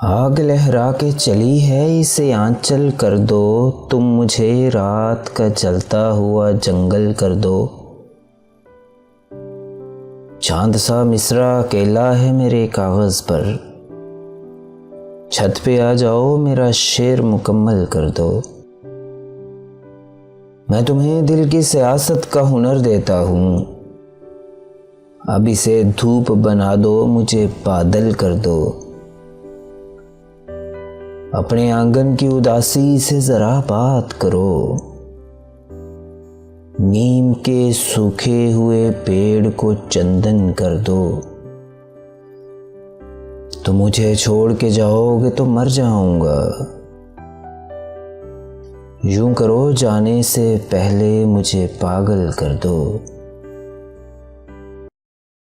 आग लहरा के चली है इसे आंचल कर दो, तुम मुझे रात का जलता हुआ जंगल कर दो। चांद सा मिसरा अकेला है मेरे कागज पर, छत पे आ जाओ मेरा शेर मुकम्मल कर दो। मैं तुम्हें दिल की सियासत का हुनर देता हूँ, अब इसे धूप बना दो, मुझे बादल कर दो। अपने आंगन की उदासी से जरा बात करो, नीम के सूखे हुए पेड़ को चंदन कर दो। तो मुझे छोड़ के जाओगे तो मर जाऊंगा, यूं करो जाने से पहले मुझे पागल कर दो।